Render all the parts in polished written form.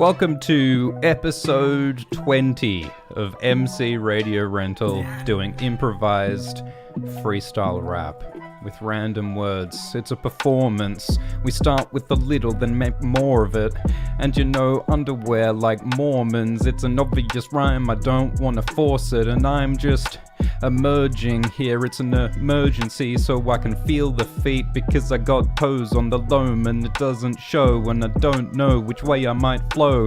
Welcome to episode 20 of MC Radio Rental, doing improvised freestyle rap with random words. It's a performance. We start with a little, then make more of it. And you know, underwear like Mormons. It's an obvious rhyme, I don't want to force it. And I'm just emerging here, it's an emergency, so I can feel the feet, because I got toes on the loam and it doesn't show, and I don't know which way I might flow.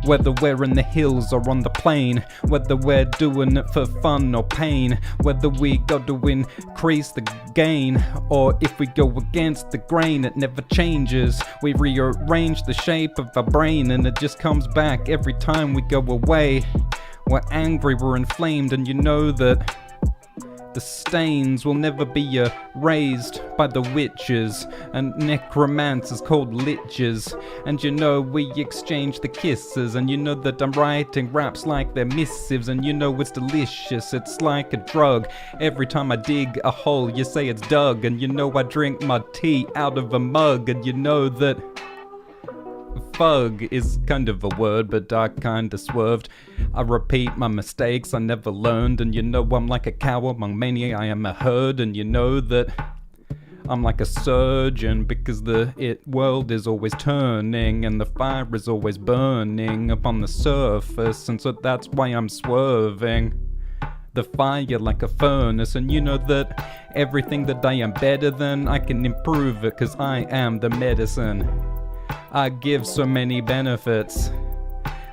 Whether we're in the hills or on the plain, whether we're doing it for fun or pain, whether we got to increase the gain, or if we go against the grain, it never changes. We rearrange the shape of our brain and it just comes back every time we go away. We're angry, we're inflamed, and you know that the stains will never be erased by the witches and necromancers called liches. And you know we exchange the kisses, and you know that I'm writing raps like they're missives, and you know it's delicious, it's like a drug. Every time I dig a hole you say it's dug, and you know I drink my tea out of a mug, and you know that fug is kind of a word, but I kinda swerved. I repeat my mistakes I never learned, and you know I'm like a cow among many, I am a herd, and you know that I'm like a surgeon, because the world is always turning and the fire is always burning upon the surface, and so that's why I'm swerving the fire like a furnace. And you know that everything that I am better than, I can improve it, cause I am the medicine. I give so many benefits,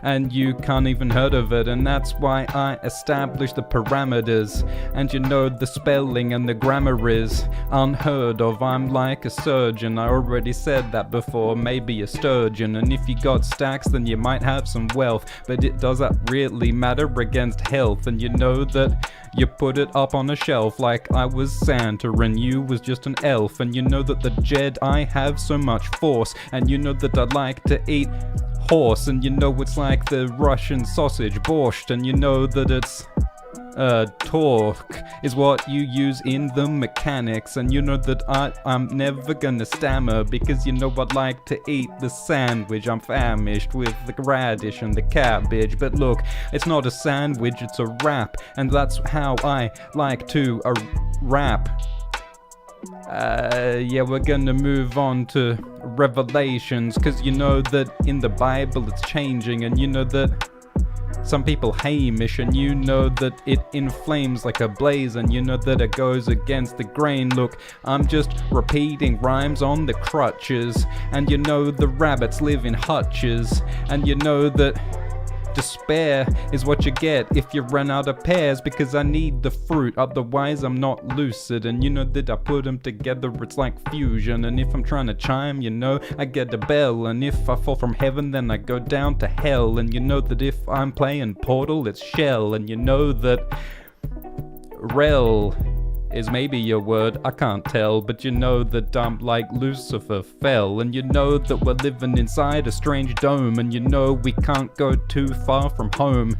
and you can't even heard of it, and that's why I established the parameters. And you know the spelling and the grammar is unheard of. I'm like a surgeon, I already said that before, maybe a sturgeon. And if you got stacks then you might have some wealth, but it does that really matter against health? And you know that you put it up on a shelf like I was Santa and you was just an elf. And you know that the Jedi have so much force, and you know that I like to eat horse, and you know it's like the Russian sausage borscht, and you know that it's torque is what you use in the mechanics. And you know that I'm never gonna stammer, because you know I'd like to eat the sandwich. I'm famished with the radish and the cabbage, but look, it's not a sandwich, it's a wrap, and that's how I like to rap. Yeah, we're gonna move on to Revelations, cause you know that in the Bible it's changing, and you know that some people Hamish, and you know that it inflames like a blaze, and you know that it goes against the grain. Look, I'm just repeating rhymes on the crutches, and you know the rabbits live in hutches, and you know that despair is what you get if you run out of pears, because I need the fruit, otherwise I'm not lucid. And you know that I put them together, it's like fusion. And if I'm trying to chime, you know, I get a bell. And if I fall from heaven, then I go down to hell. And you know that if I'm playing Portal, it's Shell. And you know that Rel is maybe your word, I can't tell, but you know that I'm like Lucifer fell. And you know that we're living inside a strange dome, and you know we can't go too far from home,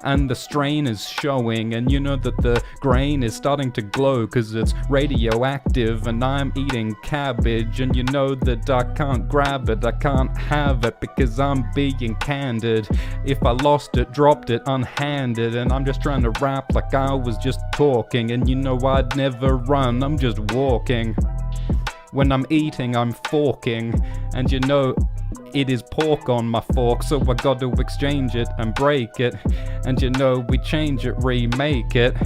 and the strain is showing. And you know that the grain is starting to glow, cause it's radioactive, and I'm eating cabbage. And you know that I can't grab it, I can't have it, because I'm being candid. If I lost it, dropped it unhanded, and I'm just trying to rap like I was just talking. And you know I'd never run, I'm just walking. When I'm eating, I'm forking, and you know it is pork on my fork, so I got to exchange it and break it. And you know we change it, remake it.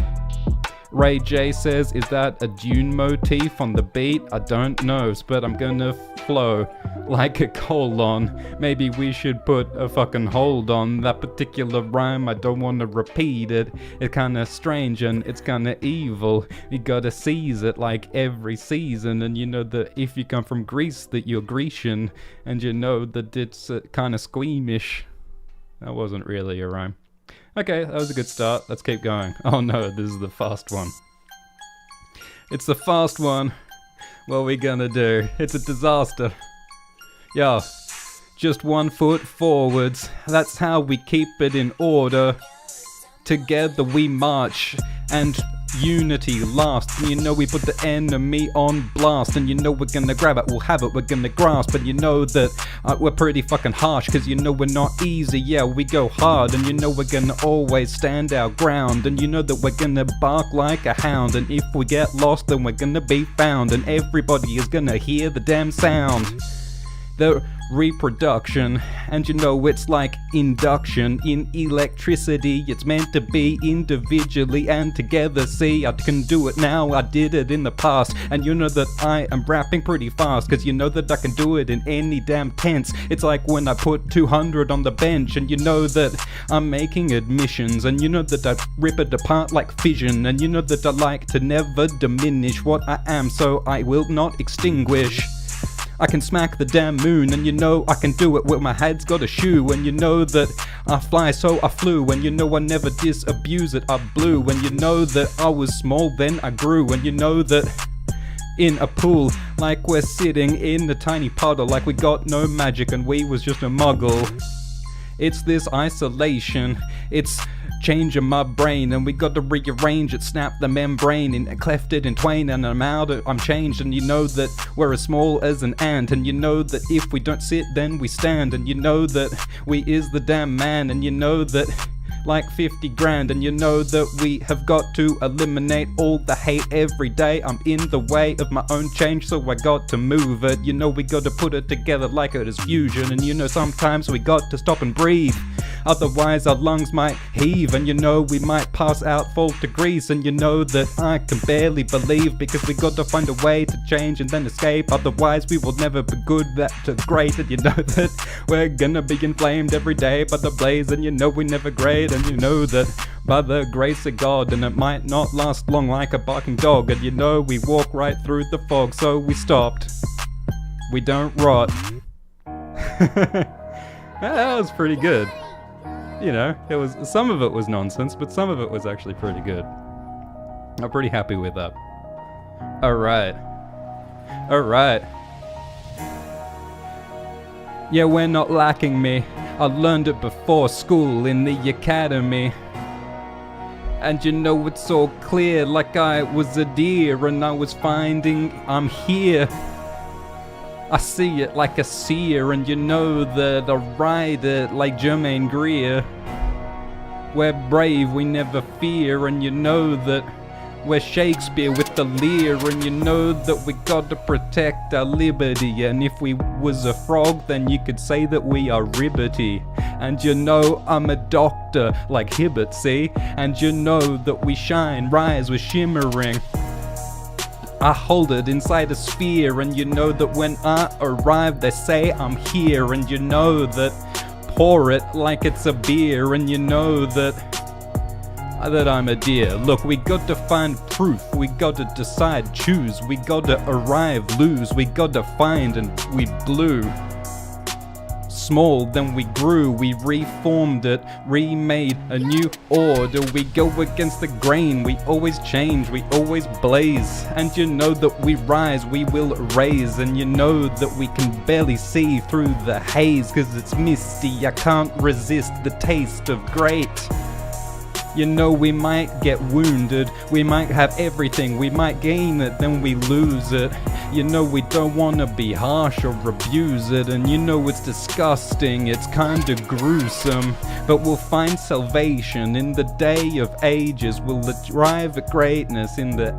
Ray J says, is that a Dune motif on the beat? I don't know, but I'm gonna flow like a colon. Maybe we should put a fucking hold on that particular rhyme, I don't wanna repeat it. It's kinda strange and it's kinda evil. You gotta seize it like every season. And you know that if you come from Greece, that you're Grecian. And you know that it's kinda squeamish. That wasn't really a rhyme. Okay, that was a good start. Let's keep going. Oh no, this is the fast one. It's the fast one. What are we gonna do? It's a disaster. Yo, just 1 foot forwards. That's how we keep it in order. Together we march, and unity last. And you know we put the enemy on blast, and you know we're gonna grab it, we'll have it, we're gonna grasp. And you know that we're pretty fucking harsh, cause you know we're not easy, yeah, we go hard. And you know we're gonna always stand our ground, and you know that we're gonna bark like a hound. And if we get lost, then we're gonna be found, and everybody is gonna hear the damn sound. The reproduction, and you know it's like induction in electricity. It's meant to be individually and together. See, I can do it now, I did it in the past. And you know that I am rapping pretty fast, cause you know that I can do it in any damn tense. It's like when I put 200 on the bench, and you know that I'm making admissions, and you know that I rip it apart like fission. And you know that I like to never diminish what I am, so I will not extinguish. I can smack the damn moon, and you know I can do it with my head's got a shoe. And you know that I fly, so I flew, and you know I never disabuse it, I blew. And you know that I was small, then I grew. And you know that in a pool, like we're sitting in a tiny puddle, like we got no magic and we was just a muggle. It's this isolation, it's changing my brain, and we got to rearrange it, snap the membrane and cleft it in twain. And I'm changed, and you know that we're as small as an ant. And you know that if we don't sit, then we stand. And you know that we is the damn man. And you know that like 50 grand. And you know that we have got to eliminate all the hate every day. I'm in the way of my own change, so I got to move it. You know we got to put it together like it is fusion. And you know sometimes we got to stop and breathe, otherwise our lungs might heave. And you know we might pass out, fall to grease. And you know that I can barely believe, because we got to find a way to change and then escape, otherwise we will never be good, that to great. And you know that we're gonna be inflamed every day by the blaze, and you know we never grade. And you know that by the grace of God, and it might not last long like a barking dog. And you know we walk right through the fog, so we stopped, we don't rot. That was pretty good. You know, it was, some of it was nonsense, but some of it was actually pretty good. I'm pretty happy with that. Alright. Yeah, we're not lacking me. I learned it before school in the academy. And you know it's so clear, like I was a deer and I was finding I'm here. I see it like a seer, and you know that I ride it like Jermaine Greer. We're brave, we never fear, and you know that we're Shakespeare with the leer. And you know that we got to protect our liberty, and if we was a frog then you could say that we are ribbity. And you know I'm a doctor like Hibbert, see? And you know that we shine, rise, we're shimmering. I hold it inside a sphere, and you know that when I arrive they say I'm here. And you know that pour it like it's a beer, and you know that I'm a deer. Look, we got to find proof, we got to decide, choose, we got to arrive, lose, we got to find, and we blew. Small, then we grew, we reformed it, remade a new order. We go against the grain, we always change, we always blaze. And you know that we rise, we will raise. And you know that we can barely see through the haze, cause it's misty, I can't resist the taste of great. You know we might get wounded, we might have everything, we might gain it, then we lose it. You know we don't wanna be harsh or abuse it, and you know it's disgusting, it's kinda gruesome. But we'll find salvation in the day of ages, we'll arrive at greatness in the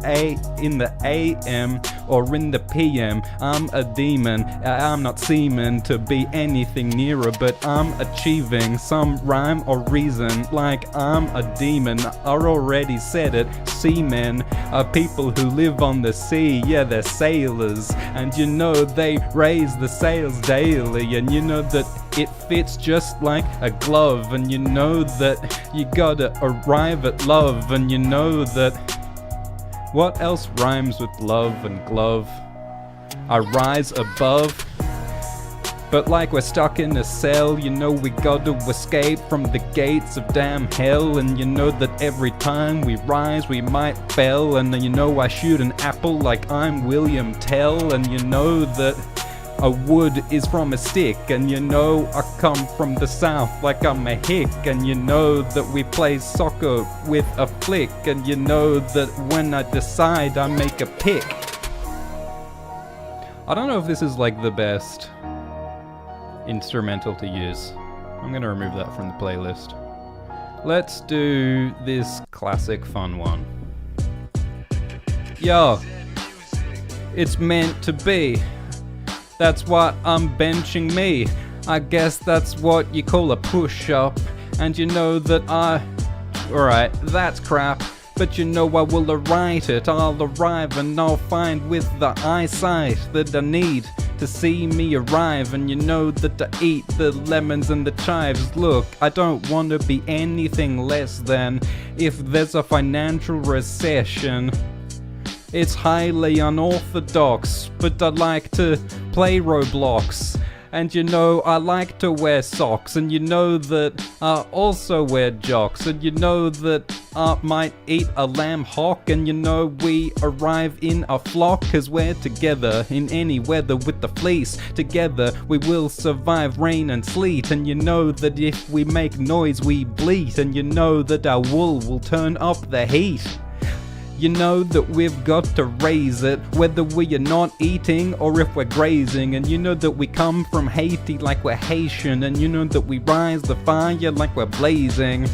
AM or in the PM. I'm a demon, I'm not seeming to be anything nearer, but I'm achieving some rhyme or reason like I'm a demon. I already said it, seamen are people who live on the sea, yeah they're sailors, and you know they raise the sails daily. And you know that it fits just like a glove, and you know that you gotta arrive at love. And you know that what else rhymes with love and glove? I rise above. But like we're stuck in a cell, you know we got to escape from the gates of damn hell. And you know that every time we rise we might fail. And you know I shoot an apple like I'm William Tell. And you know that a wood is from a stick, and you know I come from the south like I'm a hick, and you know that we play soccer with a flick, and you know that when I decide I make a pick. I don't know if this is like the best instrumental to use. I'm gonna remove that from the playlist. Let's do this classic fun one. Yo, it's meant to be. That's what I'm benching me. I guess that's what you call a push-up. And you know that alright, that's crap. But you know I will write it. I'll arrive and I'll find with the eyesight that I need to see me arrive. And you know that I eat the lemons and the chives. Look, I don't want to be anything less than if there's a financial recession. It's highly unorthodox, but I like to play Roblox. And you know I like to wear socks, and you know that I also wear jocks, and you know that I might eat a lamb hock, and you know we arrive in a flock, 'cause we're together in any weather with the fleece. Together we will survive rain and sleet, and you know that if we make noise we bleat, and you know that our wool will turn up the heat. You know that we've got to raise it, whether we are not eating or if we're grazing. And you know that we come from Haiti like we're Haitian, and you know that we rise the fire like we're blazing.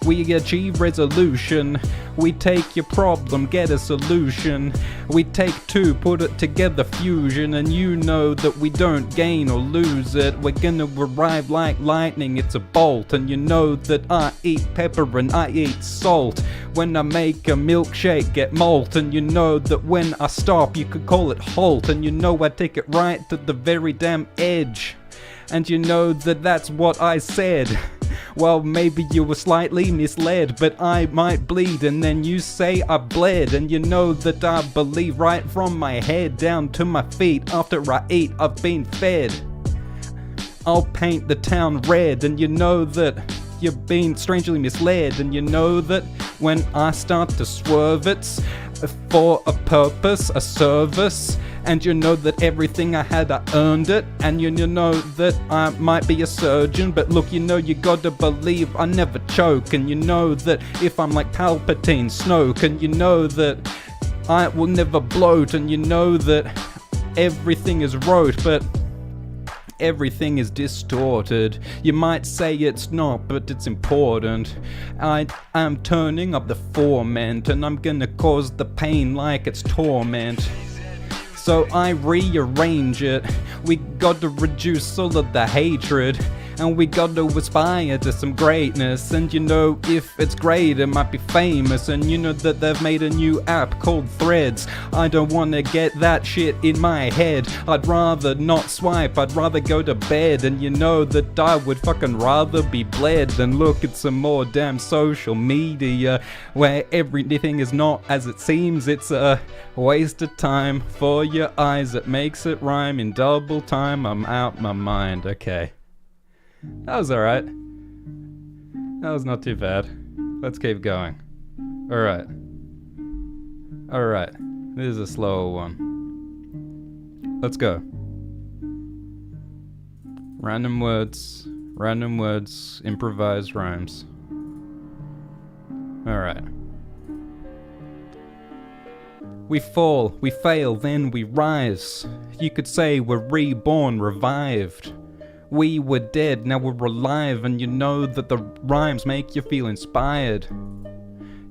We achieve resolution. We take your problem, get a solution. We take two, put it together, fusion. And you know that we don't gain or lose it. We're gonna arrive like lightning, it's a bolt. And you know that I eat pepper and I eat salt. When I make a milkshake, get malt. And you know that when I stop, you could call it halt. And you know I take it right to the very damn edge. And you know that that's what I said. Well, maybe you were slightly misled, but I might bleed, and then you say I bled. And you know that I believe right from my head down to my feet. After I eat, I've been fed. I'll paint the town red, and you know that you've been strangely misled. And you know that when I start to swerve, it's for a purpose, a service. And you know that everything I had, I earned it. And you know that I might be a surgeon, but look, you know you gotta believe I never choke. And you know that if I'm like Palpatine, Snoke, and you know that I will never bloat. And you know that everything is rote, but everything is distorted. You might say it's not, but it's important. I am turning up the ferment, and I'm gonna cause the pain like it's torment. So I rearrange it. We gotta reduce all of the hatred, and we gotta aspire to some greatness. And you know, if it's great, it might be famous. And you know that they've made a new app called Threads. I don't wanna get that shit in my head. I'd rather not swipe, I'd rather go to bed. And you know that I would fucking rather be bled than look at some more damn social media where everything is not as it seems. It's a waste of time for your eyes. It makes it rhyme in double time. I'm out my mind. Okay. That was alright. That was not too bad. Let's keep going. Alright. Alright. This is a slower one. Let's go. Random words, improvised rhymes. Alright. We fall, we fail, then we rise. You could say we're reborn, revived. We were dead, now we're alive, and you know that the rhymes make you feel inspired.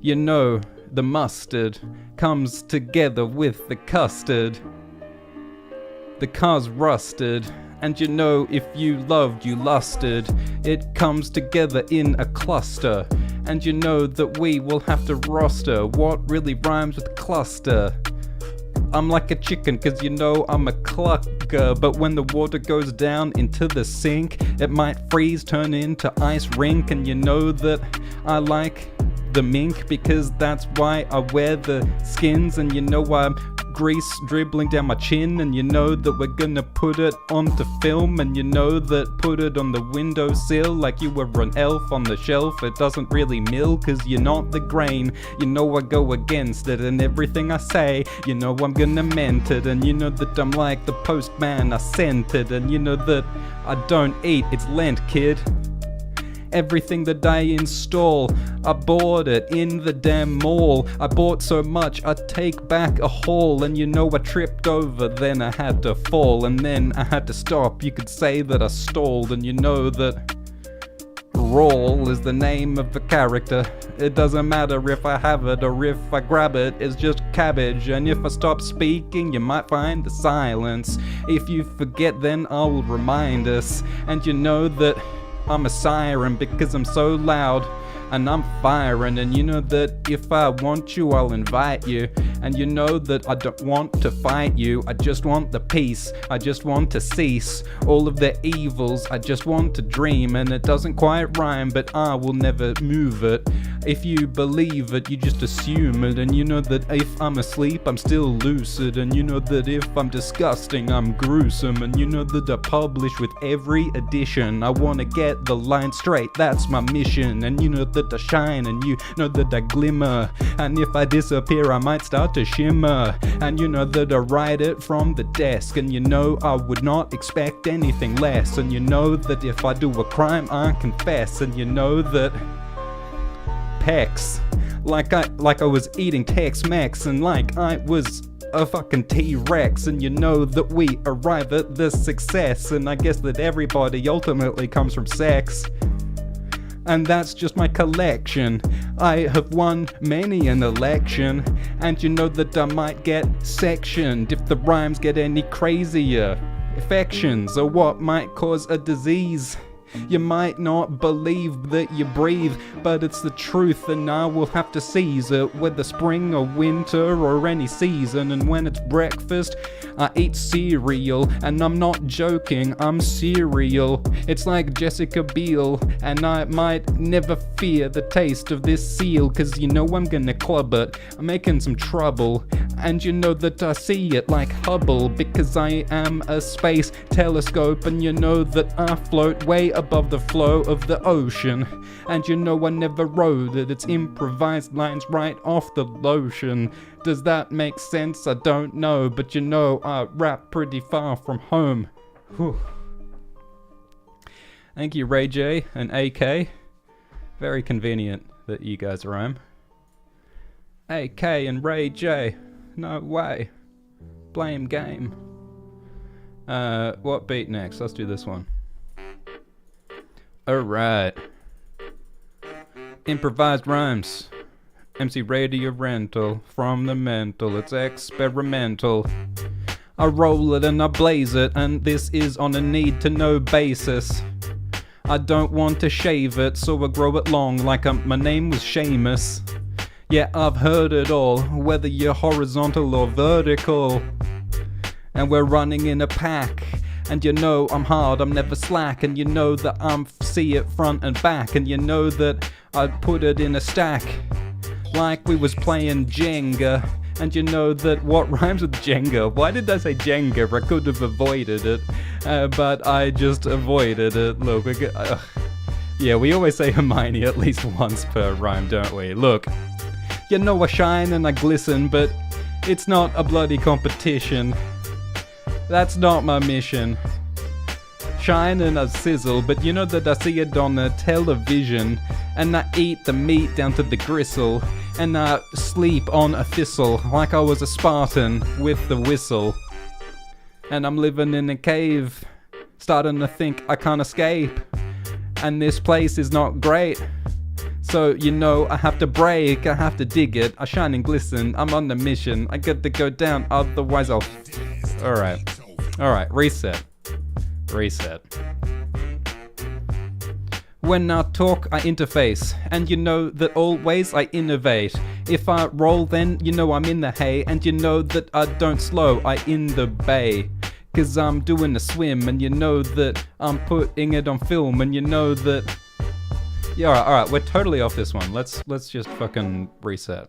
You know, the mustard comes together with the custard. The car's rusted, and you know if you loved, you lusted. It comes together in a cluster, and you know that we will have to roster what really rhymes with cluster. I'm like a chicken, 'cause you know I'm a clucker. But when the water goes down into the sink, it might freeze, turn into ice rink. And you know that I like the mink, because that's why I wear the skins. And you know I'm grease dribbling down my chin, and you know that we're gonna put it onto film, and you know that put it on the windowsill like you were an elf on the shelf. It doesn't really mill, cause you're not the grain. You know I go against it, and everything I say, you know I'm gonna mend it, and you know that I'm like the postman, I sent it, and you know that I don't eat, it's Lent, kid. Everything that I install, I bought it in the damn mall. I bought so much, I take back a haul, and you know I tripped over, then I had to fall, and then I had to stop. You could say that I stalled, and you know that Roll is the name of the character. It doesn't matter if I have it or if I grab it, it's just cabbage. And if I stop speaking, you might find the silence. If you forget, then I will remind us. And you know that I'm a siren because I'm so loud and I'm firing, and you know that if I want you, I'll invite you, and you know that I don't want to fight you, I just want the peace, I just want to cease all of the evils, I just want to dream, and it doesn't quite rhyme, but I will never move it. If you believe it, you just assume it, and you know that if I'm asleep, I'm still lucid, and you know that if I'm disgusting, I'm gruesome, and you know that I publish with every edition. I wanna get the line straight, that's my mission, and you know that I shine, and you know that I glimmer, and if I disappear, I might start to shimmer, and you know that I write it from the desk, and you know I would not expect anything less, and you know that if I do a crime, I confess, and you know that pecs, like I was eating Tex-Mex, and like I was a fucking T-Rex, and you know that we arrive at the success, and I guess that everybody ultimately comes from sex. And that's just my collection. I have won many an election, and you know that I might get sectioned if the rhymes get any crazier. Affections are what might cause a disease. You might not believe that you breathe, but it's the truth, and I will have to seize it, whether spring or winter or any season. And when it's breakfast, I eat cereal, and I'm not joking, I'm cereal. It's like Jessica Biel, and I might never fear the taste of this seal, cause you know I'm gonna club it, I'm making some trouble. And you know that I see it like Hubble, because I am a space telescope, and you know that I float way above the flow of the ocean. And you know I never wrote it, it's improvised lines right off the lotion. Does that make sense? I don't know, but you know I rap pretty far from home. Whew. Thank you, Ray J and AK. Very convenient that you guys rhyme. AK and Ray J. No way. Blame game. What beat next? Let's do this one. Alright. Improvised rhymes. MC Radio Rental. From the mental. It's experimental. I roll it and I blaze it, and this is on a need to know basis. I don't want to shave it, so I grow it long like my name was Seamus. Yeah, I've heard it all, whether you're horizontal or vertical. And we're running in a pack, and you know I'm hard, I'm never slack, and you know that I'm see it front and back, and you know that I put it in a stack, like we was playing Jenga. And you know that what rhymes with Jenga? Why did I say Jenga? I could have avoided it, but I just avoided it. Look, yeah, we always say Hermione at least once per rhyme, don't we? Look. You know I shine and I glisten, but it's not a bloody competition. That's not my mission. Shine and I sizzle, but you know that I see it on the television. And I eat the meat down to the gristle. And I sleep on a thistle like I was a Spartan with the whistle. And I'm living in a cave, starting to think I can't escape. And this place is not great. So, you know, I have to break, I have to dig it, I shine and glisten, I'm on the mission, I got to go down, otherwise I'll... Alright, reset. When I talk, I interface, and you know that always I innovate. If I roll, then you know I'm in the hay, and you know that I don't slow, I in the bay. Cause I'm doing a swim, and you know that I'm putting it on film, and you know that... Yeah, alright, we're totally off this one. Let's just fucking reset.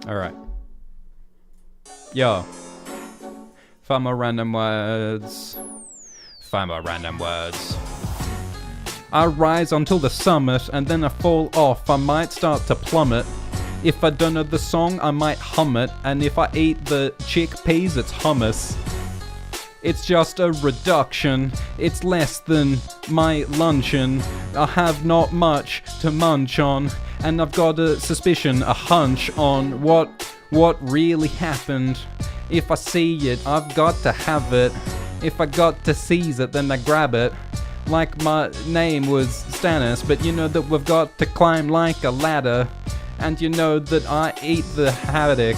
Alright. Yo. 5 more random words. 5 more random words. I rise until the summit, and then I fall off. I might start to plummet. If I don't know the song, I might hum it. And if I eat the chickpeas, it's hummus. It's just a reduction. It's less than my luncheon. I have not much to munch on. And I've got a suspicion, a hunch on what really happened. If I see it, I've got to have it. If I got to seize it, then I grab it. Like my name was Stannis, but you know that we've got to climb like a ladder. And you know that I eat the haddock.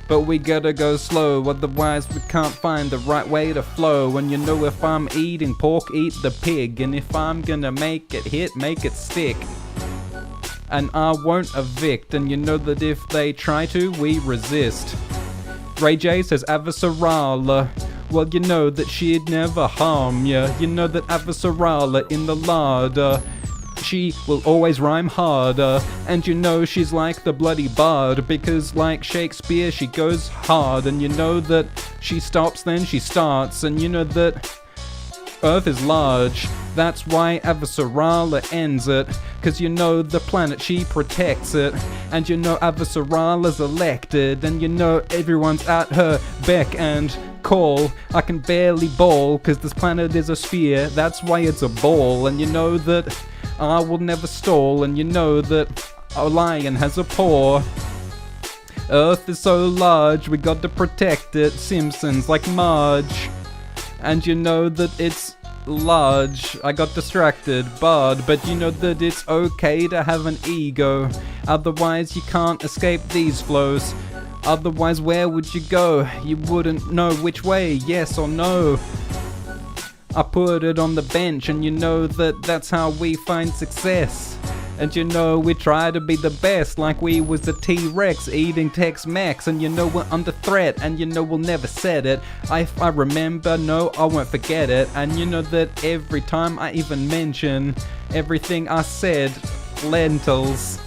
But we gotta go slow, otherwise we can't find the right way to flow. And you know if I'm eating pork, eat the pig. And if I'm gonna make it hit, make it stick. And I won't evict, and you know that if they try to, we resist. Ray J says Avasarala. Well, you know that she'd never harm ya. You know that Avasarala in the larder, she will always rhyme harder. And you know she's like the bloody bard, because like Shakespeare she goes hard. And you know that she stops then she starts. And you know that Earth is large, that's why Avasarala ends it. Cause you know the planet, she protects it. And you know Avasarala's elected. And you know everyone's at her beck and call. I can barely bawl, cause this planet is a sphere, that's why it's a ball. And you know that I will never stall. And you know that a lion has a paw. Earth is so large, we got to protect it. Simpsons like Marge. And you know that it's large. I got distracted, bard. But you know that it's okay to have an ego. Otherwise you can't escape these flows. Otherwise where would you go? You wouldn't know which way, yes or no. I put it on the bench, and you know that that's how we find success. And you know we try to be the best, like we was a T-Rex eating Tex-Mex. And you know we're under threat, and you know we'll never set it. If I remember, no, I won't forget it. And you know that every time I even mention everything I said, lentils,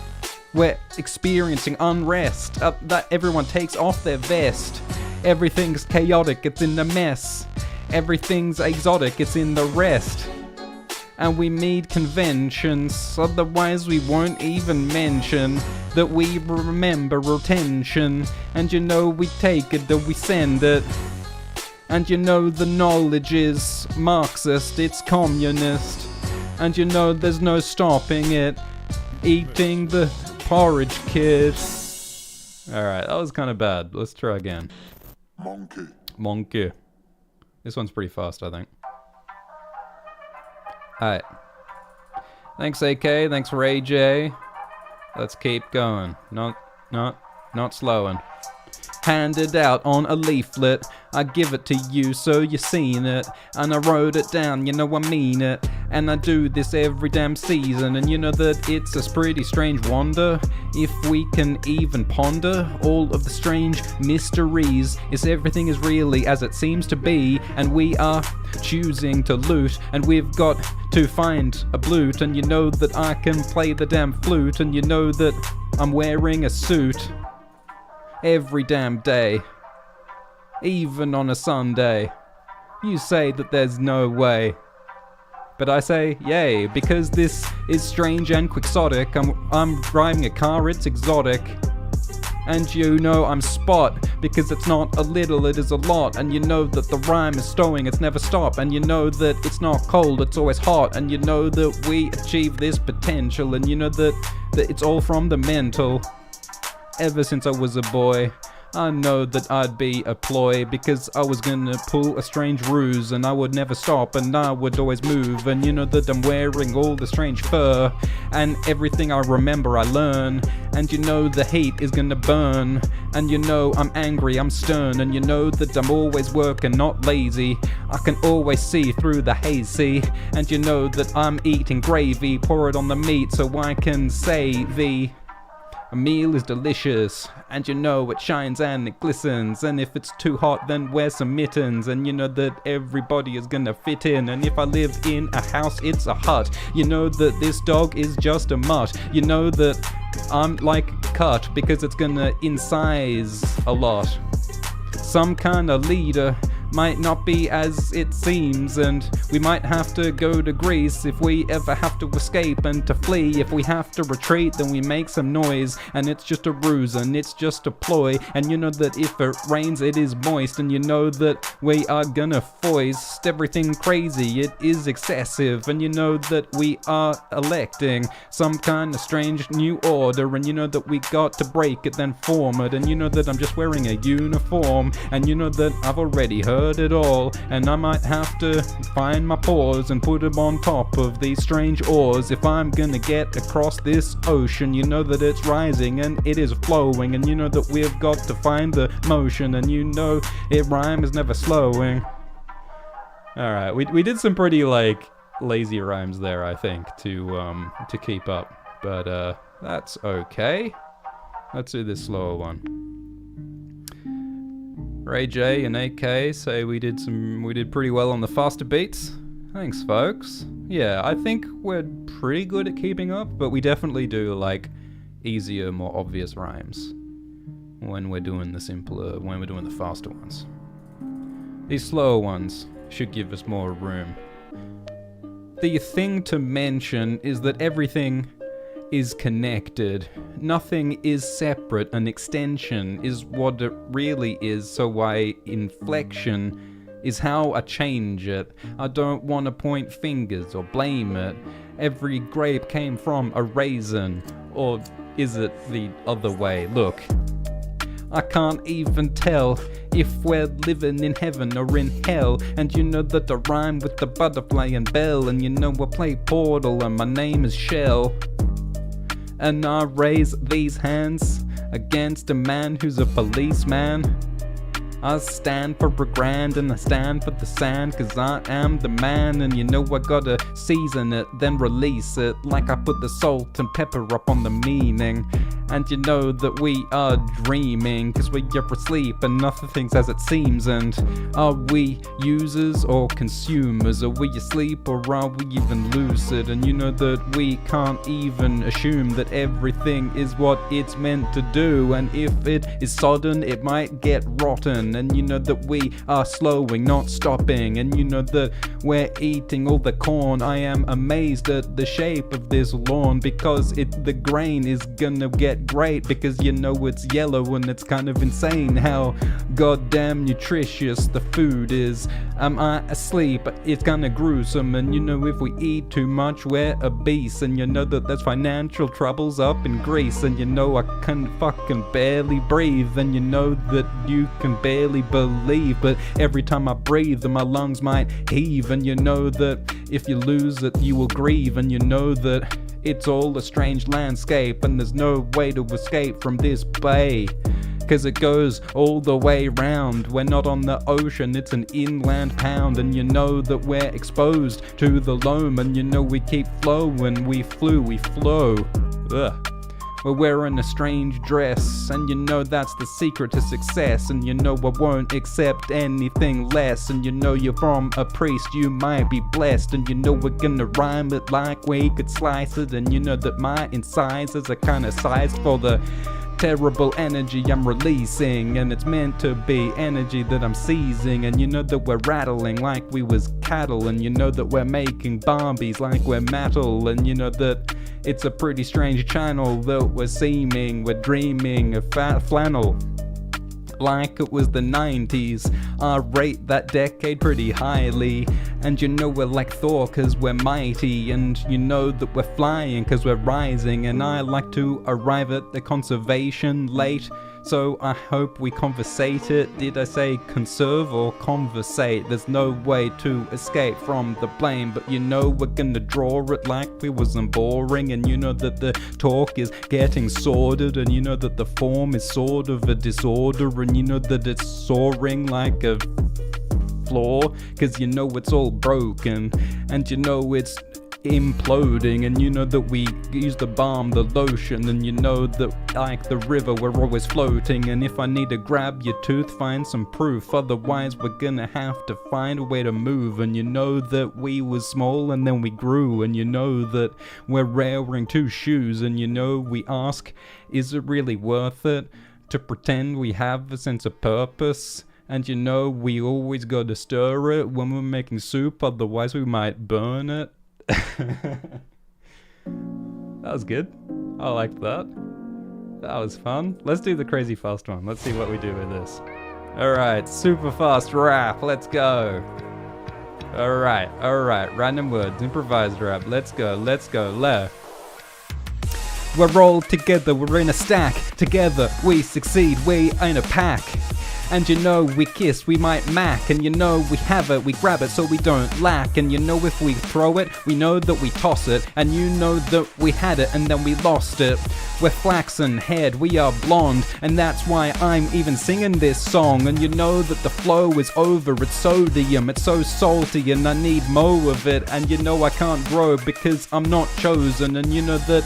we're experiencing unrest. That everyone takes off their vest. Everything's chaotic, it's in the mess. Everything's exotic, it's in the rest. And we need conventions, otherwise we won't even mention that we remember retention. And you know we take it, that we send it. And you know the knowledge is Marxist, it's communist. And you know there's no stopping it. Eating the porridge, kid. Alright, that was kind of bad. Let's try again. Monkey. This one's pretty fast, I think. Alright. Thanks, AK. Thanks, Ray J. Let's keep going. Not slowing. Handed out on a leaflet. I give it to you so you seen it. And I wrote it down, you know I mean it. And I do this every damn season. And you know that it's a pretty strange wonder if we can even ponder all of the strange mysteries. If everything is really as it seems to be, and we are choosing to loot, and we've got to find a blute. And you know that I can play the damn flute. And you know that I'm wearing a suit every damn day, even on a Sunday. You say that there's no way, but I say yay, because this is strange and quixotic. I'm driving a car, it's exotic. And you know I'm spot, because it's not a little, it is a lot. And you know that the rhyme is stowing, it's never stop. And you know that it's not cold, it's always hot. And you know that we achieve this potential. And you know that it's all from the mental. Ever since I was a boy, I know that I'd be a ploy, because I was gonna pull a strange ruse, and I would never stop, and I would always move. And you know that I'm wearing all the strange fur, and everything I remember I learn. And you know the heat is gonna burn, and you know I'm angry, I'm stern. And you know that I'm always working, not lazy. I can always see through the hazy. And you know that I'm eating gravy, pour it on the meat so I can say a meal is delicious, and you know it shines and it glistens. And if it's too hot, then wear some mittens. And you know that everybody is gonna fit in. And if I live in a house, it's a hut. You know that this dog is just a mutt. You know that I'm like cut, because it's gonna incise a lot. some kind of leader might not be as it seems, and we might have to go to Greece if we ever have to escape, and to flee if we have to retreat, then we make some noise, and it's just a ruse and it's just a ploy. And you know that if it rains it is moist, and you know that we are gonna foist everything crazy, it is excessive, and you know that we are electing some kind of strange new order, and you know that we got to break it then form it, and you know that I'm just wearing a uniform, and you know that I've already heard it all, and I might have to find my paws and put them on top of these strange oars if I'm gonna get across this ocean. You know that it's rising and it is flowing, and you know that we've got to find the motion, and you know it rhyme is never slowing. Alright, we did some pretty like lazy rhymes there, I think, to keep up, but that's okay. Let's do this slower one. Ray J and AK say we did pretty well on the faster beats. Thanks, folks. Yeah, I think we're pretty good at keeping up, but we definitely do like easier, more obvious rhymes when we're doing the faster ones. These slower ones should give us more room. The thing to mention is that everything is connected. Nothing is separate. An extension is what it really is, so why inflection is how I change it. I don't want to point fingers or blame it. Every grape came from a raisin, or is it the other way? Look, I can't even tell if we're living in heaven or in hell, and you know that I rhyme with the butterfly and bell, and you know I play Portal and my name is Shell. And I raise these hands against a man who's a policeman. I stand for a grand and I stand for the sand, cause I am the man, and you know I gotta season it, then release it, like I put the salt and pepper up on the meaning. And you know that we are dreaming, cause we are asleep and nothing's as it seems. And are we users or consumers? Are we asleep or are we even lucid? And you know that we can't even assume that everything is what it's meant to do, and if it is sodden it might get rotten. And you know that we are slowing, not stopping, and you know that we're eating all the corn. I am amazed at the shape of this lawn, because the grain is gonna get great, because you know it's yellow, and it's kind of insane how goddamn nutritious the food is. Am I asleep? It's kinda gruesome, and you know if we eat too much we're obese, and you know that there's financial troubles up in Greece, and you know I can fucking barely breathe, and you know that you can barely believe, but every time I breathe my lungs might heave, and you know that if you lose it you will grieve, and you know that it's all a strange landscape, and there's no way to escape from this bay, cause it goes all the way round. We're not on the ocean, it's an inland pound, and you know that we're exposed to the loam, and you know we keep flowing, we flow. Ugh. We're wearing a strange dress, and you know that's the secret to success, and you know I won't accept anything less, and you know you're from a priest, you might be blessed, and you know we're gonna rhyme it like we could slice it, and you know that my incisors are kinda sized for the terrible energy I'm releasing, and it's meant to be energy that I'm seizing, and you know that we're rattling like we was cattle, and you know that we're making bombies like we're metal, and you know that it's a pretty strange channel that we're dreaming of fat flannel like it was the 90s. I rate that decade pretty highly, and you know we're like Thor cause we're mighty, and you know that we're flying cause we're rising, and I like to arrive at the conservation late, so I hope we conversate it. Did I say conserve or conversate? There's no way to escape from the blame, but you know we're gonna draw it like we wasn't boring, and you know that the talk is getting sordid, and you know that the form is sort of a disorder, and you know that it's soaring like a floor, cause you know it's all broken, and you know it's imploding, and you know that we use the balm, the lotion, and you know that like the river we're always floating, and if I need to grab your tooth, find some proof, otherwise we're gonna have to find a way to move, and you know that we was small and then we grew, and you know that we're wearing two shoes, and you know we ask, is it really worth it to pretend we have a sense of purpose? And you know, we always gotta stir it when we're making soup, otherwise we might burn it. That was good. I liked that. That was fun. Let's do the crazy fast one. Let's see what we do with this. Alright, super fast rap. Let's go. Alright. Random words, improvised rap. Let's go. We're all together, we're in a stack. Together we succeed, we in a pack. And you know we kiss, we might mac. And you know we have it, we grab it so we don't lack. And you know if we throw it, we know that we toss it. And you know that we had it and then we lost it. We're flaxen haired, we are blonde. And that's why I'm even singing this song. And you know that the flow is over, it's sodium, it's so salty and I need more of it. And you know I can't grow because I'm not chosen. And you know that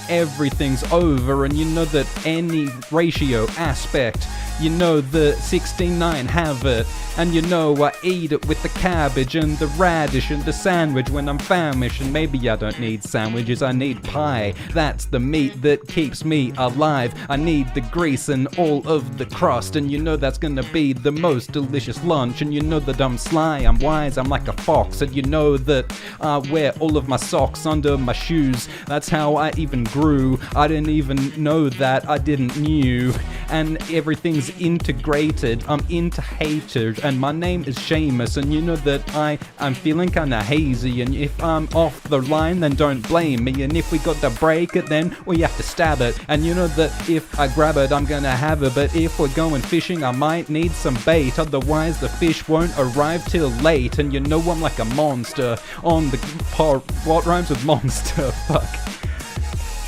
everything's over, and you know that any ratio aspect, you know the 69 have it, and you know I eat it with the cabbage and the radish and the sandwich when I'm famished. And maybe I don't need sandwiches, I need pie. That's the meat that keeps me alive. I need the grease and all of the crust, and you know that's gonna be the most delicious lunch. And you know that I'm sly, I'm wise, I'm like a fox. And you know that I wear all of my socks under my shoes. That's how I even grew. I didn't even know that, I didn't knew. And everything's integrated, I'm into hatred, and my name is Seamus. And you know that I'm feeling kinda hazy, and if I'm off the line then don't blame me. And if we got to break it then we have to stab it. And you know that if I grab it I'm gonna have it, but if we're going fishing I might need some bait, otherwise the fish won't arrive till late. And you know I'm like a monster on the what rhymes with monster? Fuck.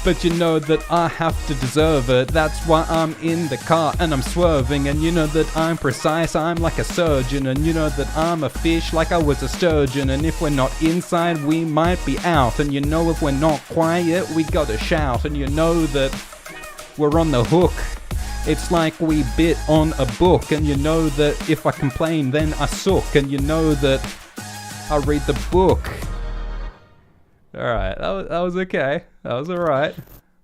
But you know that I have to deserve it. That's why I'm in the car and I'm swerving. And you know that I'm precise, I'm like a surgeon. And you know that I'm a fish like I was a sturgeon. And if we're not inside, we might be out. And you know if we're not quiet, we gotta shout. And you know that we're on the hook. It's like we bit on a book. And you know that if I complain, then I suck. And you know that I read the book. Alright, that was okay. That was alright.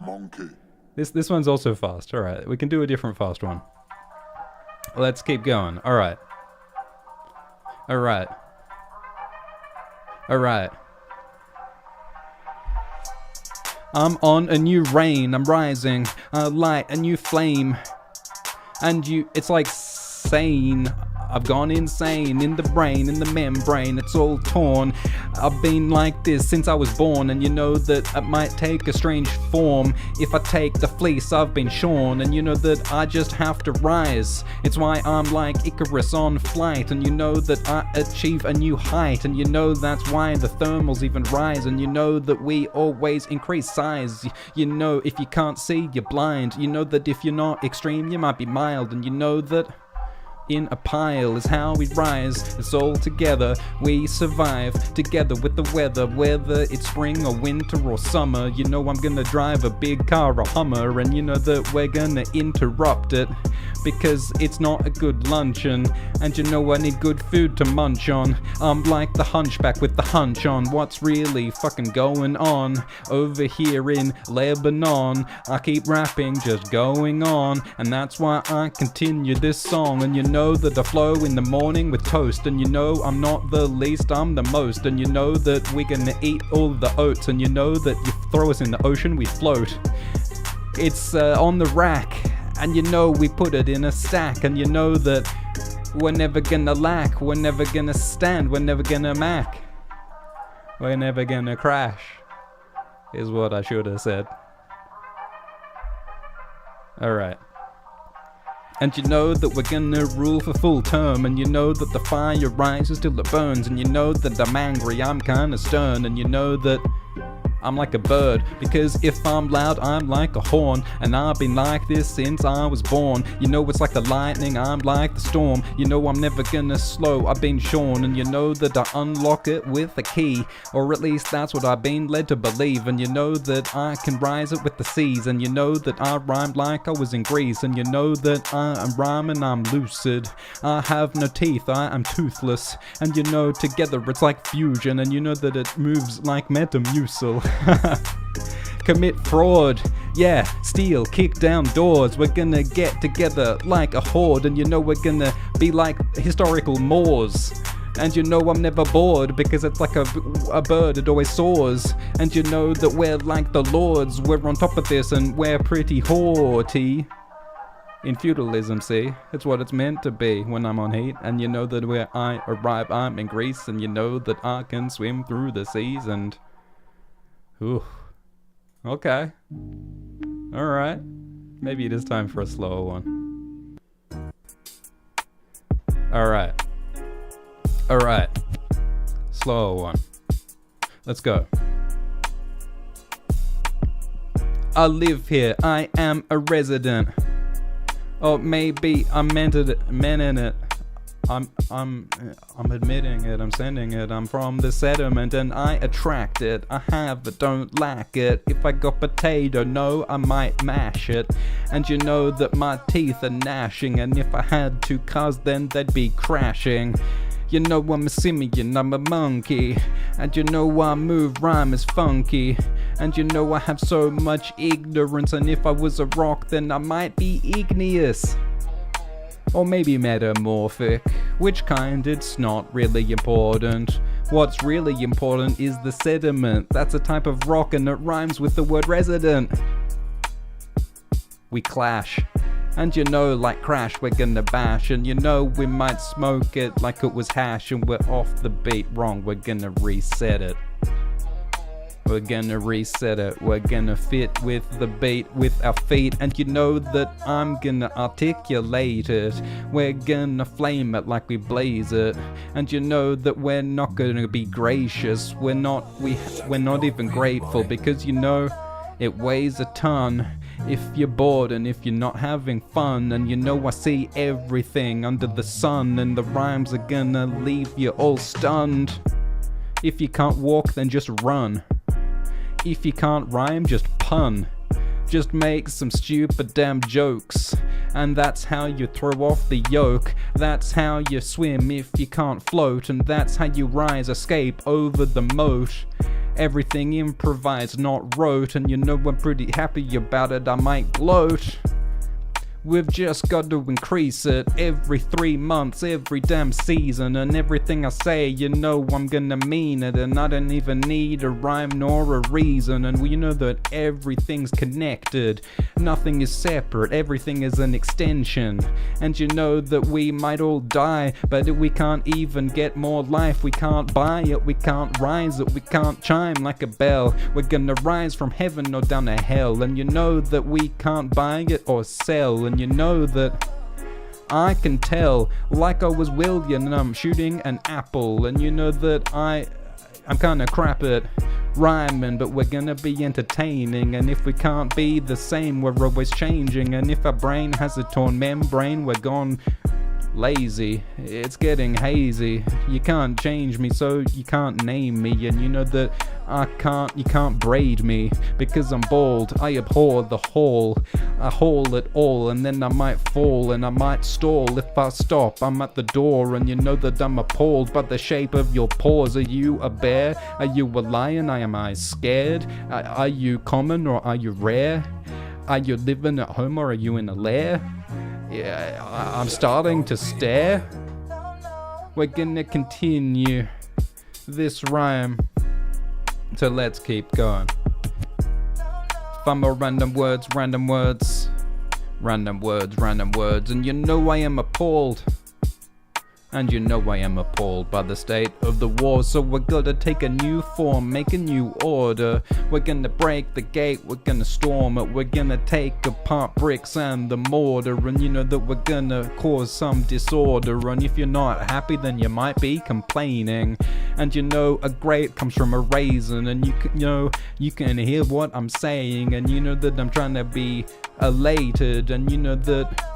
Monkey. This one's also fast. Alright, we can do a different fast one. Let's keep going. Alright. Alright. I'm on a new reign. I'm rising. I light a new flame. And it's like sane. I've gone insane in the brain, in the membrane, it's all torn. I've been like this since I was born, and you know that it might take a strange form if I take the fleece I've been shorn. And you know that I just have to rise. It's why I'm like Icarus on flight, and you know that I achieve a new height. And you know that's why the thermals even rise. And you know that we always increase size. You know if you can't see, you're blind. You know that if you're not extreme, you might be mild. And you know that in a pile is how we rise. It's all together, we survive together with the weather, whether it's spring or winter or summer. You know I'm gonna drive a big car or Hummer, and you know that we're gonna interrupt it because it's not a good luncheon. And you know I need good food to munch on. I'm like the hunchback with the hunch on what's really fucking going on over here in Lebanon. I keep rapping, just going on, and that's why I continue this song. And you know that I flow in the morning with toast. And you know I'm not the least, I'm the most. And you know that we're gonna eat all the oats. And you know that you throw us in the ocean, we float. It's on the rack. And you know we put it in a stack. And you know that we're never gonna lack. We're never gonna stand. We're never gonna mac. We're never gonna crash, is what I should have said. Alright. And you know that we're gonna rule for full term. And you know that the fire rises till it burns. And you know that I'm angry, I'm kinda stern. And you know that I'm like a bird, because if I'm loud, I'm like a horn. And I've been like this since I was born. You know it's like the lightning, I'm like the storm. You know I'm never gonna slow, I've been shorn. And you know that I unlock it with a key, or at least that's what I've been led to believe. And you know that I can rise it with the seas. And you know that I rhymed like I was in Greece. And you know that I am rhyming, I'm lucid. I have no teeth, I am toothless. And you know together it's like fusion. And you know that it moves like Metamucil. commit fraud. Yeah, steal, kick down doors. We're gonna get together like a horde, and you know we're gonna be like historical Moors. And you know I'm never bored, because it's like a bird, it always soars. And you know that we're like the lords, we're on top of this and we're pretty haughty. In feudalism, see, it's what it's meant to be when I'm on heat. And you know that where I arrive, I'm in Greece. And you know that I can swim through the seas and... Ooh. Okay. Alright. Maybe it is time for a slower one. Alright. Alright. Slower one. Let's go. I live here, I am a resident. Or maybe I'm meant it. I'm admitting it, I'm sending it. I'm from the sediment and I attract it. I have it, don't lack it. If I got potato, no, I might mash it. And you know that my teeth are gnashing, and if I had two cars, then they'd be crashing. You know I'm a simian, I'm a monkey. And you know I move rhyme is funky. And you know I have so much ignorance, and if I was a rock then I might be igneous. Or maybe metamorphic. Which kind, it's not really important. What's really important is the sediment. That's a type of rock and it rhymes with the word resident. We clash. And you know, like Crash, we're gonna bash. And you know, we might smoke it like it was hash. And we're off the beat wrong, we're gonna reset it. We're gonna reset it. We're gonna fit with the beat with our feet. And you know that I'm gonna articulate it. We're gonna flame it like we blaze it. And you know that we're not gonna be gracious. We're not even grateful, because you know it weighs a ton. If you're bored and if you're not having fun, and you know I see everything under the sun, and the rhymes are gonna leave you all stunned. If you can't walk, then just run. If you can't rhyme, just pun. Just make some stupid damn jokes. And that's how you throw off the yoke. That's how you swim if you can't float. And that's how you rise, escape over the moat. Everything improvised, not wrote. And you know I'm pretty happy about it, I might gloat. We've just got to increase it every 3 months, every damn season. And everything I say, you know I'm gonna mean it. And I don't even need a rhyme nor a reason. And we know that everything's connected. Nothing is separate, everything is an extension. And you know that we might all die, but we can't even get more life. We can't buy it, we can't rise it, we can't chime like a bell. We're gonna rise from heaven or down to hell. And you know that we can't buy it or sell. And you know that I can tell, like I was William and I'm shooting an apple. And you know that I'm kinda crap at rhyming, but we're gonna be entertaining. And if we can't be the same, we're always changing. And if our brain has a torn membrane, we're gone lazy. It's getting hazy. You can't change me, so you can't name me. And you know that you can't braid me, because I'm bald. I abhor the hall. I haul it all, and then I might fall, and I might stall. If I stop, I'm at the door. And you know that I'm appalled by the shape of your paws. Are you a bear? Are you a lion? Am I scared? Are you common or are you rare? Are you living at home or are you in a lair? Yeah, I'm starting to stare. We're gonna continue this rhyme, so let's keep going. Fumble random words, random words, random words, random words. And you know I am appalled. And you know I am appalled by the state of the war. So we're gonna take a new form, make a new order. We're gonna break the gate, we're gonna storm it. We're gonna take apart bricks and the mortar. And you know that we're gonna cause some disorder. And if you're not happy, then you might be complaining. And you know a grape comes from a raisin. And you can hear what I'm saying. And you know that I'm trying to be elated. And you know that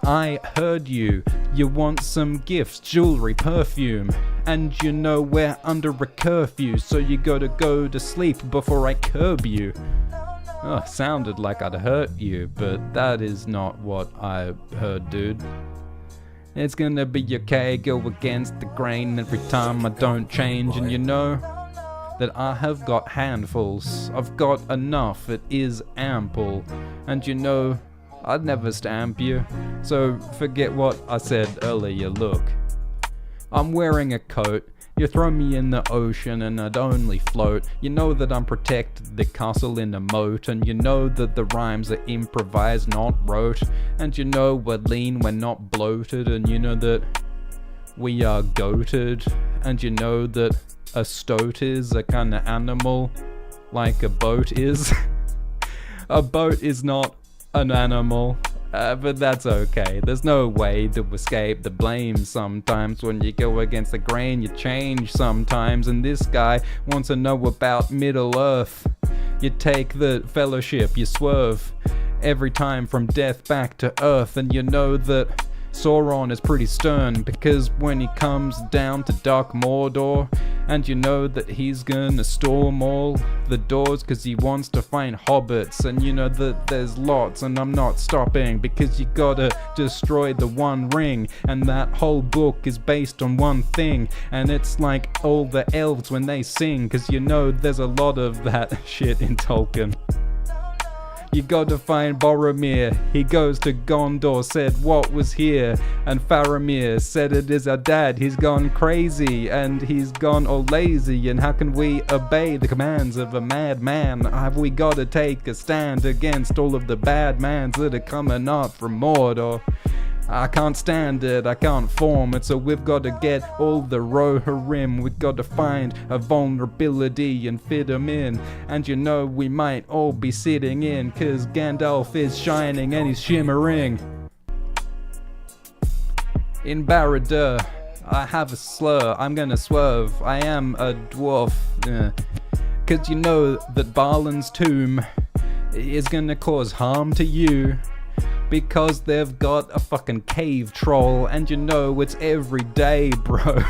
I heard you. You want some gifts, jewelry, perfume. And you know we're under a curfew, so you gotta go to sleep before I curb you. Oh, sounded like I'd hurt you, but that is not what I heard, dude. It's gonna be okay, go against the grain every time I don't change. And you know that I have got handfuls. I've got enough, it is ample. And you know, I'd never stamp you, so forget what I said earlier. Look, I'm wearing a coat. You throw me in the ocean and I'd only float. You know that I'm protected, the castle in a moat. And you know that the rhymes are improvised, not wrote. And you know we're lean, we're not bloated. And you know that we are goated. And you know that a stoat is a kind of animal, like a boat is. A boat is not an animal. But that's okay. There's no way to escape the blame. Sometimes when you go against the grain, you change sometimes. And this guy wants to know about Middle Earth. You take the fellowship, you swerve every time from death back to earth. And you know that Sauron is pretty stern, because when he comes down to Dark Mordor, and you know that he's gonna storm all the doors cause he wants to find hobbits. And you know that there's lots, and I'm not stopping, because you gotta destroy the One Ring. And that whole book is based on one thing, and it's like all the elves when they sing, cause you know there's a lot of that shit in Tolkien. You gotta find Boromir, he goes to Gondor, said what was here, and Faramir said it is our dad, he's gone crazy, and he's gone all lazy, and how can we obey the commands of a madman? Have we gotta take a stand against all of the bad mans that are coming up from Mordor? I can't stand it, I can't form it, so we've got to get all the Rohirrim. We've got to find a vulnerability and fit them in. And you know we might all be sitting in, cause Gandalf is shining and he's shimmering. In Barad-dûr, I have a slur, I'm gonna swerve, I am a dwarf. Cause you know that Balin's tomb is gonna cause harm to you, because they've got a fucking cave troll, and you know it's every day, bro.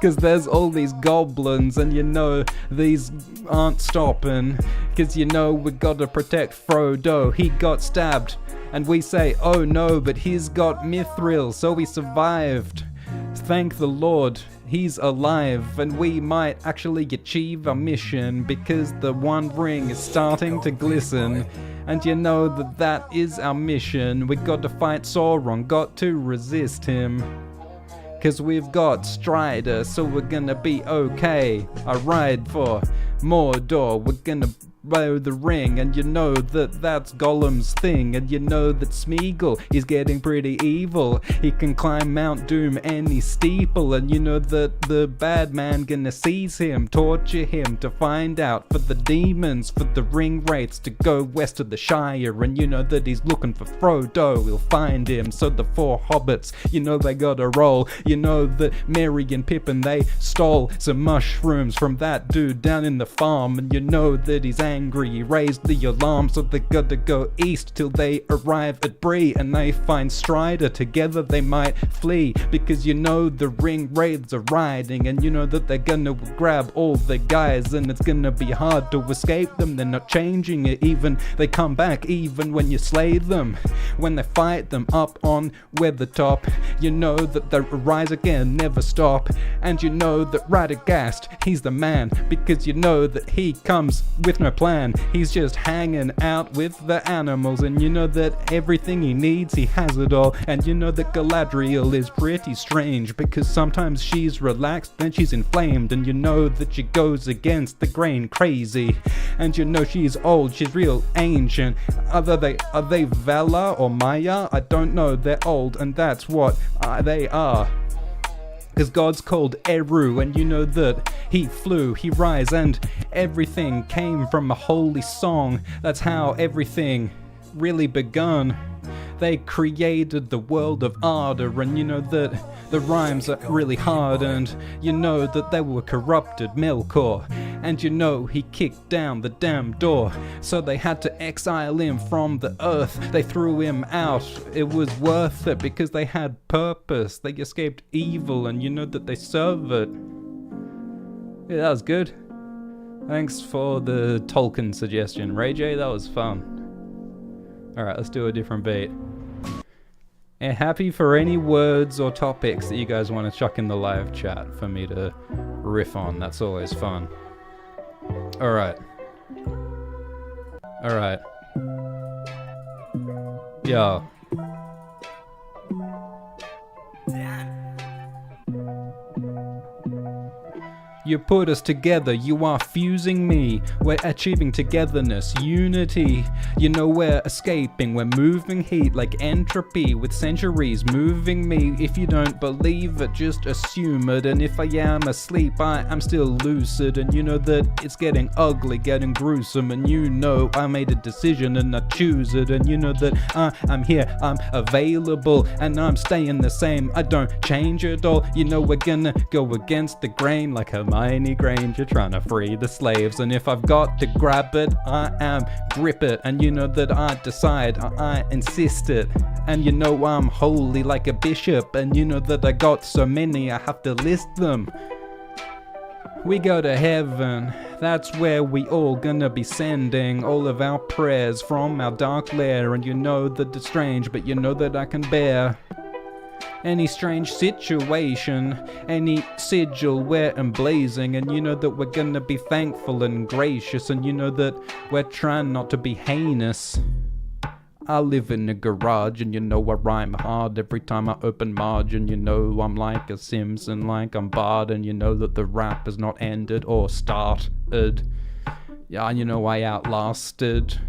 Cause there's all these goblins, and you know these aren't stopping, cause you know we gotta protect Frodo. He got stabbed, and we say, oh no, but he's got mithril, so he survived. Thank the Lord, he's alive, and we might actually achieve our mission, because the One Ring is starting to glisten. And you know that that is our mission. We got to fight Sauron, got to resist him. Cause we've got Strider, so we're gonna be okay. I ride for Mordor, we're gonna blow the ring. And you know that that's Gollum's thing. And you know that Smeagol is getting pretty evil. He can climb Mount Doom any steeple. And you know that the bad man gonna seize him, torture him to find out for the demons, for the ring wraiths to go west of the Shire. And you know that he's looking for Frodo, he'll find him. So the four hobbits, you know they gotta roll. You know that Merry and Pippin, they stole some mushrooms from that dude down in the farm. And you know that he's angry, he raised the alarm, so they gotta go east till they arrive at Bree, and they find Strider. Together they might flee, because you know the ring wraiths are riding, and you know that they're gonna grab all the guys, and it's gonna be hard to escape them. They're not changing it, even they come back even when you slay them. When they fight them up on Weathertop, you know that they rise again, never stop. And you know that Radagast, he's the man, because you know that he comes with no plan. He's just hanging out with the animals, and you know that everything he needs, he has it all. And you know that Galadriel is pretty strange, because sometimes she's relaxed, then she's inflamed. And you know that she goes against the grain crazy. And you know she's old, she's real ancient. Are they Valar or Maya? I don't know, they're old, and that's what they are. Cause God's called Eru, and you know that he flew, he rise, and everything came from a holy song. That's how everything really begun. They created the world of Arda, and you know that the rhymes are really hard, and you know that they were corrupted Melkor. And you know he kicked down the damn door, so they had to exile him from the earth. They threw him out, it was worth it, because they had purpose. They escaped evil, and you know that they serve it. Yeah, that was good. Thanks for the Tolkien suggestion, Ray J, that was fun. Alright, let's do a different beat. And happy for any words or topics that you guys want to chuck in the live chat for me to riff on. That's always fun. Alright. Yo. You put us together, you are fusing me. We're achieving togetherness, unity. You know we're escaping, we're moving heat like entropy with centuries moving me. If you don't believe it, just assume it. And if I am asleep, I am still lucid. And you know that it's getting ugly, getting gruesome. And you know I made a decision and I choose it. And you know that I'm here, I'm available, and I'm staying the same. I don't change at all. You know we're gonna go against the grain like Hermione Granger trying to free the slaves. And if I've got to grab it, I am grip it. And you know that I decide, I insist it. And you know I'm holy like a bishop. And you know that I got so many I have to list them. We go to heaven, that's where we all gonna be sending all of our prayers from our dark lair. And you know that it's strange, but you know that I can bear any strange situation, any sigil we're emblazing. And you know that we're gonna be thankful and gracious. And you know that we're trying not to be heinous. I live in a garage, and you know I rhyme hard every time I open margin. You know I'm like a Simpson, like I'm Bard. And you know that the rap has not ended or started. Yeah, you know I outlasted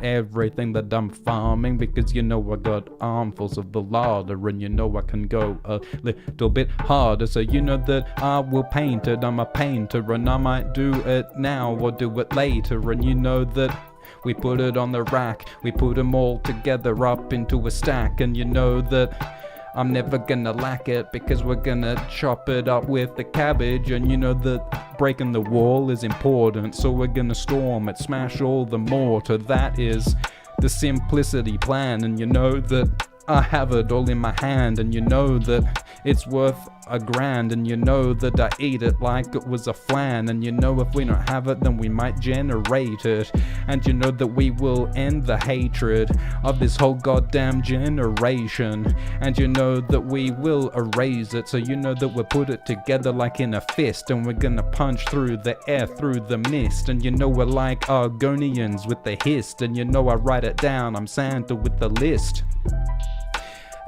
everything that I'm farming, because you know I got armfuls of the larder. And you know I can go a little bit harder. So you know that I will paint it, I'm a painter. And I might do it now or do it later. And you know that we put it on the rack, we put them all together up into a stack. And you know that I'm never gonna lack it, because we're gonna chop it up with the cabbage. And you know that breaking the wall is important, so we're gonna storm it, smash all the mortar. That is the simplicity plan. And you know that I have it all in my hand. And you know that it's worth $1,000. And you know that I eat it like it was a flan. And you know if we don't have it, then we might generate it. And you know that we will end the hatred of this whole goddamn generation. And you know that we will erase it. So you know that we'll put it together like in a fist. And we're gonna punch through the air, through the mist. And you know we're like Argonians with the hist. And you know I write it down, I'm Santa with the list.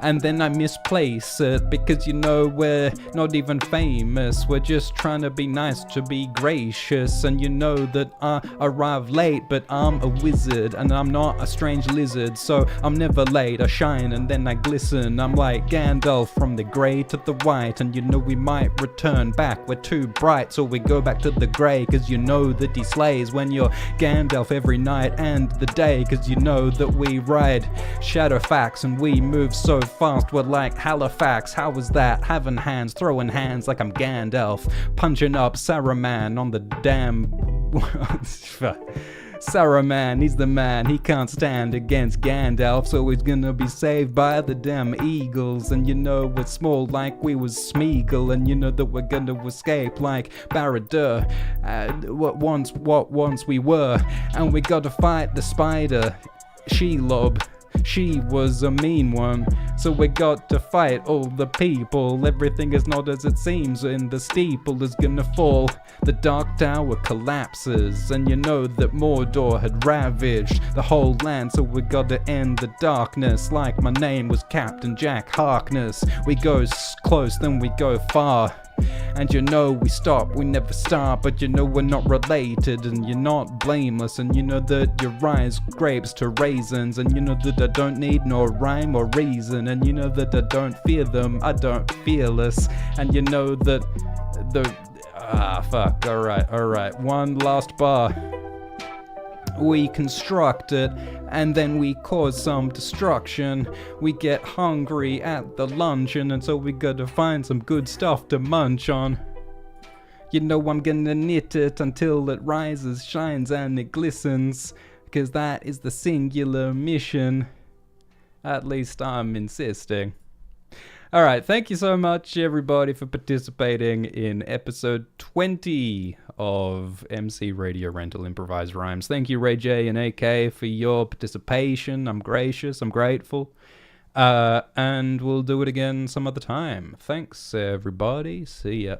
And then I misplace it, because you know we're not even famous. We're just trying to be nice, to be gracious. And you know that I arrive late, but I'm a wizard. And I'm not a strange lizard, so I'm never late. I shine and then I glisten. I'm like Gandalf from the grey to the white. And you know we might return back, we're too bright, so we go back to the grey. Cause you know that he slays when you're Gandalf every night and the day. Cause you know that we ride Shadowfax and we move so fast, we're like Halifax. How was that? Having hands, throwing hands like I'm Gandalf, punching up Saruman on the damn Saruman, he's the man, he can't stand against Gandalf, so he's gonna be saved by the damn eagles. And you know we're small like we was Smeagol. And you know that we're gonna escape like Barad-dûr, what once we were. And we gotta fight the spider Shelob. She was a mean one, so we got to fight all the people. Everything is not as it seems, and the steeple is gonna fall. The dark tower collapses, and you know that Mordor had ravaged the whole land. So we gotta end the darkness like my name was Captain Jack Harkness. We go close, then we go far. And you know we stop, we never start. But you know we're not related, and you're not blameless. And you know that you rise grapes to raisins. And you know that I don't need no rhyme or reason. And you know that I don't fear them, I don't fearless. And you know that alright, one last bar. We construct it, and then we cause some destruction. We get hungry at the luncheon, and so we gotta find some good stuff to munch on. You know I'm gonna knit it until it rises, shines, and it glistens, because that is the singular mission. At least I'm insisting. Alright, thank you so much everybody for participating in episode 20 of MC Radio Rental Improvised Rhymes. Thank you Ray J and AK for your participation. I'm gracious, I'm grateful. And we'll do it again some other time. Thanks everybody, see ya.